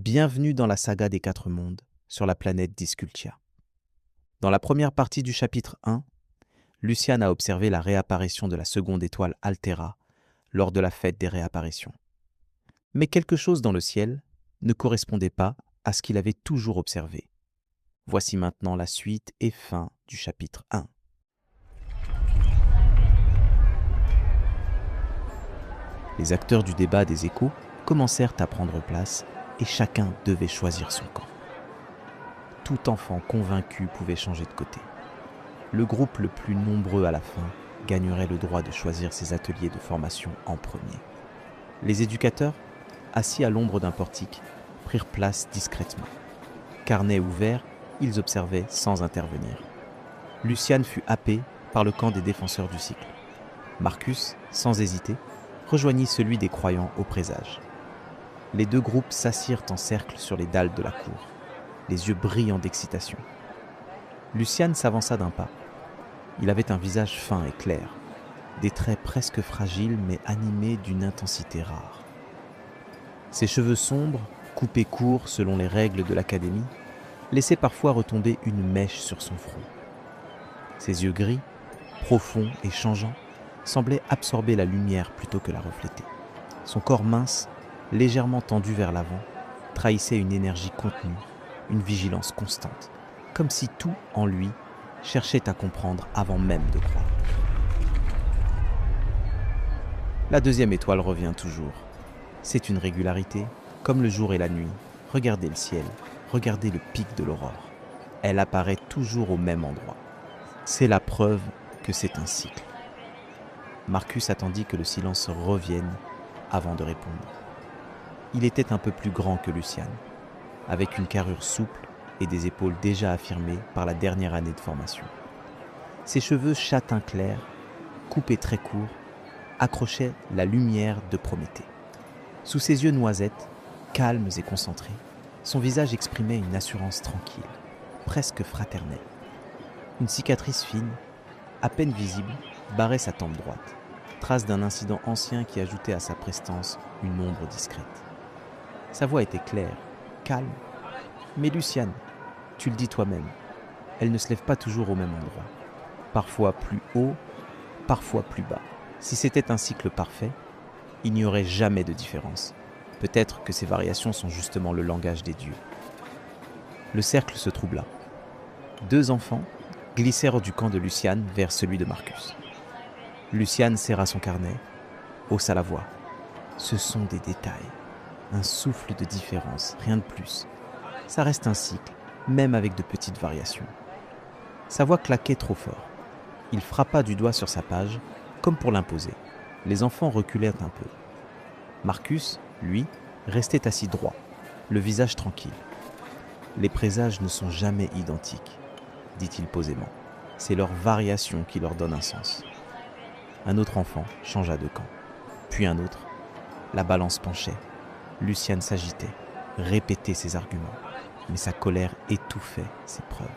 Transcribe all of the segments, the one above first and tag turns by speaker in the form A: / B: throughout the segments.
A: Bienvenue dans la saga des 4 mondes, sur la planète Discultia. Dans la première partie du chapitre 1, Lucian a observé la réapparition de la seconde étoile Altera lors de la fête des réapparitions. Mais quelque chose dans le ciel ne correspondait pas à ce qu'il avait toujours observé. Voici maintenant la suite et fin du chapitre 1. Les acteurs du débat des échos commencèrent à prendre place et chacun devait choisir son camp. Tout enfant convaincu pouvait changer de côté. Le groupe le plus nombreux à la fin gagnerait le droit de choisir ses ateliers de formation en premier. Les éducateurs, assis à l'ombre d'un portique, prirent place discrètement. Carnet ouvert, ils observaient sans intervenir. Lucian fut happé par le camp des défenseurs du cycle. Marcus, sans hésiter, rejoignit celui des croyants au présage. Les deux groupes s'assirent en cercle sur les dalles de la cour, les yeux brillants d'excitation. Lucian s'avança d'un pas. Il avait un visage fin et clair, des traits presque fragiles mais animés d'une intensité rare. Ses cheveux sombres, coupés courts selon les règles de l'académie, laissaient parfois retomber une mèche sur son front. Ses yeux gris, profonds et changeants, semblaient absorber la lumière plutôt que la refléter. Son corps mince, légèrement tendu vers l'avant, trahissait une énergie contenue, une vigilance constante, comme si tout en lui cherchait à comprendre avant même de croire. La deuxième étoile revient toujours. C'est une régularité, comme le jour et la nuit. Regardez le ciel, regardez le pic de l'aurore. Elle apparaît toujours au même endroit. C'est la preuve que c'est un cycle. Marcus attendit que le silence revienne avant de répondre. Il était un peu plus grand que Lucian, avec une carrure souple et des épaules déjà affirmées par la dernière année de formation. Ses cheveux châtain clair, coupés très courts, accrochaient la lumière de Prométhée. Sous ses yeux noisettes, calmes et concentrés, son visage exprimait une assurance tranquille, presque fraternelle. Une cicatrice fine, à peine visible, barrait sa tempe droite, trace d'un incident ancien qui ajoutait à sa prestance une ombre discrète. Sa voix était claire, calme. Mais Lucian, tu le dis toi-même, elle ne se lève pas toujours au même endroit. Parfois plus haut, parfois plus bas. Si c'était un cycle parfait, il n'y aurait jamais de différence. Peut-être que ces variations sont justement le langage des dieux. Le cercle se troubla. 2 enfants glissèrent du camp de Lucian vers celui de Marcus. Lucian serra son carnet, haussa la voix. Ce sont des détails. Un souffle de différence, rien de plus. Ça reste un cycle, même avec de petites variations. Sa voix claquait trop fort. Il frappa du doigt sur sa page, comme pour l'imposer. Les enfants reculèrent un peu. Marcus, lui, restait assis droit, le visage tranquille. Les présages ne sont jamais identiques, dit-il posément. C'est leur variation qui leur donne un sens. Un autre enfant changea de camp, puis un autre. La balance penchait. Lucian s'agitait, répétait ses arguments, mais sa colère étouffait ses preuves.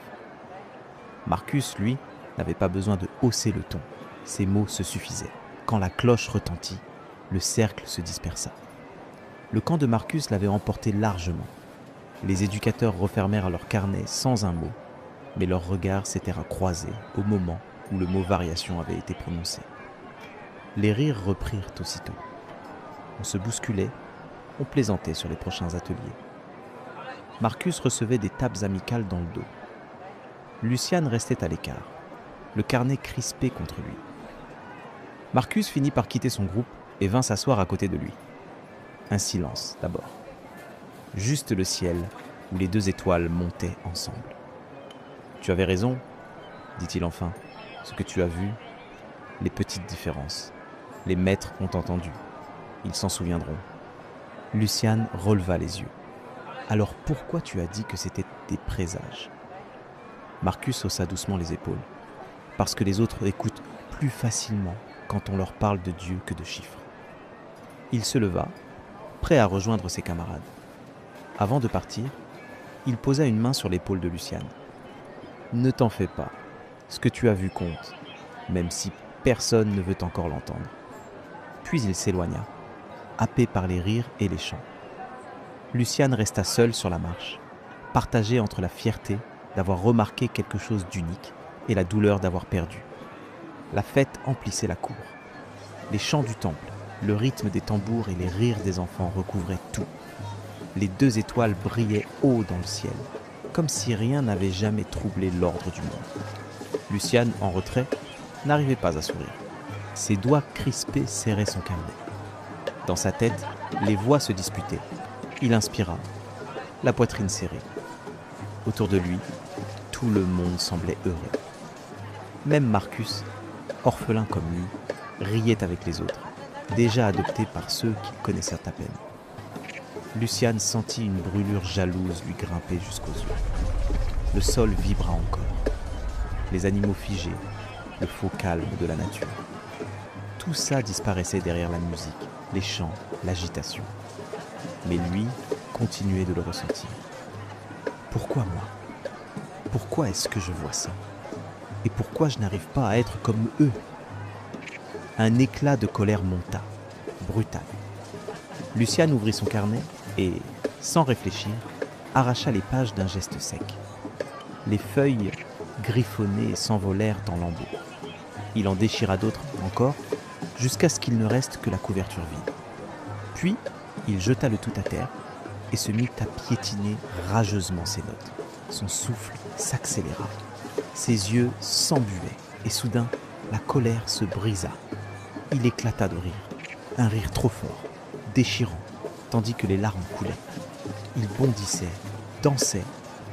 A: Marcus, lui, n'avait pas besoin de hausser le ton. Ses mots se suffisaient. Quand la cloche retentit, le cercle se dispersa. Le camp de Marcus l'avait emporté largement. Les éducateurs refermèrent leurs carnets sans un mot, mais leurs regards s'étaient croisés au moment où le mot variation avait été prononcé. Les rires reprirent aussitôt. On se bousculait, on plaisantait sur les prochains ateliers. Marcus recevait des tapes amicales dans le dos. Lucian restait à l'écart, le carnet crispé contre lui. Marcus finit par quitter son groupe et vint s'asseoir à côté de lui. Un silence d'abord. Juste le ciel où les 2 étoiles montaient ensemble. « Tu avais raison, dit-il enfin. Ce que tu as vu, les petites différences. Les maîtres ont entendu. Ils s'en souviendront. » Lucian releva les yeux. « Alors pourquoi tu as dit que c'était des présages ?» Marcus haussa doucement les épaules. « Parce que les autres écoutent plus facilement quand on leur parle de Dieu que de chiffres. » Il se leva, prêt à rejoindre ses camarades. Avant de partir, il posa une main sur l'épaule de Lucian. « Ne t'en fais pas. Ce que tu as vu compte, même si personne ne veut encore l'entendre. » Puis il s'éloigna, happé par les rires et les chants. Luciane resta seule sur la marche, partagée entre la fierté d'avoir remarqué quelque chose d'unique et la douleur d'avoir perdu. La fête emplissait la cour. Les chants du temple, le rythme des tambours et les rires des enfants recouvraient tout. Les 2 étoiles brillaient haut dans le ciel, comme si rien n'avait jamais troublé l'ordre du monde. Luciane, en retrait, n'arrivait pas à sourire. Ses doigts crispés serraient son carnet. Dans sa tête, les voix se disputaient. Il inspira, la poitrine serrée. Autour de lui, tout le monde semblait heureux. Même Marcus, orphelin comme lui, riait avec les autres, déjà adopté par ceux qu'il connaissait à peine. Luciane sentit une brûlure jalouse lui grimper jusqu'aux yeux. Le sol vibra encore. Les animaux figés, le faux calme de la nature. Tout ça disparaissait derrière la musique, les chants, l'agitation. Mais lui continuait de le ressentir. Pourquoi moi ? Pourquoi est-ce que je vois ça ? Et pourquoi je n'arrive pas à être comme eux ? Un éclat de colère monta, brutal. Luciane ouvrit son carnet et, sans réfléchir, arracha les pages d'un geste sec. Les feuilles griffonnées s'envolèrent dans lambeaux. Il en déchira d'autres encore, jusqu'à ce qu'il ne reste que la couverture vide. Puis, il jeta le tout à terre et se mit à piétiner rageusement ses notes. Son souffle s'accéléra. Ses yeux s'embuaient et soudain, la colère se brisa. Il éclata de rire, un rire trop fort, déchirant, tandis que les larmes coulaient. Il bondissait, dansait,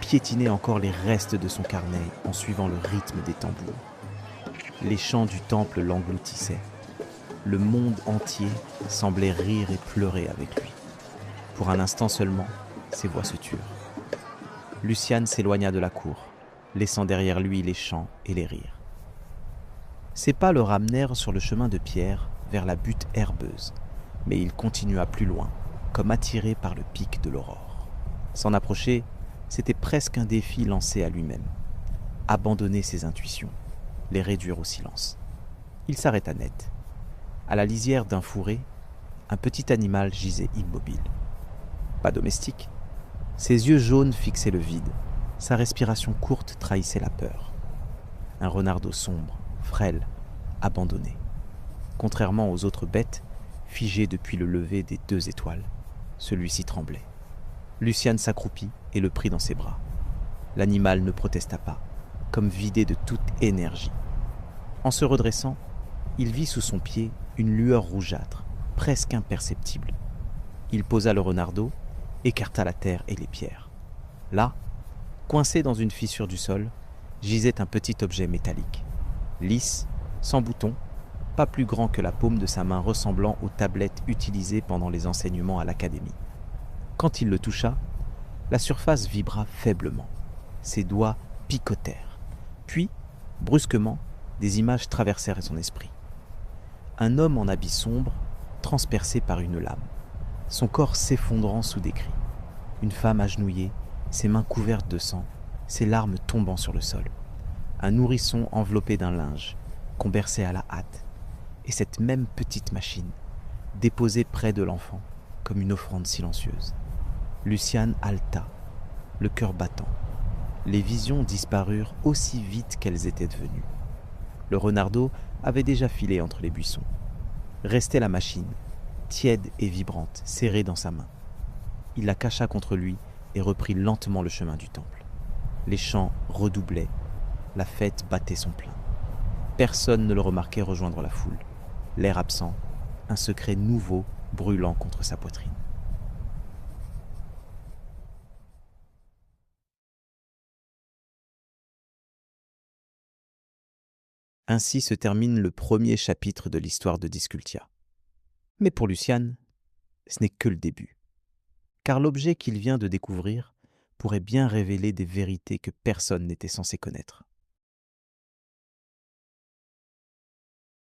A: piétinait encore les restes de son carnet en suivant le rythme des tambours. Les chants du temple l'engloutissaient. Le monde entier semblait rire et pleurer avec lui. Pour un instant seulement, ses voix se turent. Luciane s'éloigna de la cour, laissant derrière lui les chants et les rires. Ses pas le ramenèrent sur le chemin de pierre vers la butte herbeuse, mais il continua plus loin, comme attiré par le pic de l'aurore. S'en approcher, c'était presque un défi lancé à lui-même. Abandonner ses intuitions, les réduire au silence. Il s'arrêta net. À la lisière d'un fourré, un petit animal gisait immobile. Pas domestique. Ses yeux jaunes fixaient le vide. Sa respiration courte trahissait la peur. Un renardeau sombre, frêle, abandonné. Contrairement aux autres bêtes, figé depuis le lever des 2 étoiles, celui-ci tremblait. Luciane s'accroupit et le prit dans ses bras. L'animal ne protesta pas, comme vidé de toute énergie. En se redressant, il vit sous son pied une lueur rougeâtre, presque imperceptible. Il posa le renardeau, écarta la terre et les pierres. Là, coincé dans une fissure du sol, gisait un petit objet métallique. Lisse, sans bouton, pas plus grand que la paume de sa main ressemblant aux tablettes utilisées pendant les enseignements à l'académie. Quand il le toucha, la surface vibra faiblement. Ses doigts picotèrent. Puis, brusquement, des images traversèrent son esprit. Un homme en habit sombre, transpercé par une lame, son corps s'effondrant sous des cris. Une femme agenouillée, ses mains couvertes de sang, ses larmes tombant sur le sol. Un nourrisson enveloppé d'un linge, qu'on berçait à la hâte. Et cette même petite machine, déposée près de l'enfant, comme une offrande silencieuse. Luciane haleta, le cœur battant. Les visions disparurent aussi vite qu'elles étaient devenues. Le renardeau avait déjà filé entre les buissons. Restait la machine, tiède et vibrante, serrée dans sa main. Il la cacha contre lui et reprit lentement le chemin du temple. Les chants redoublaient, la fête battait son plein. Personne ne le remarquait rejoindre la foule. L'air absent, un secret nouveau brûlant contre sa poitrine. Ainsi se termine le premier chapitre de l'histoire de Discultia. Mais pour Luciane, ce n'est que le début. Car l'objet qu'il vient de découvrir pourrait bien révéler des vérités que personne n'était censé connaître.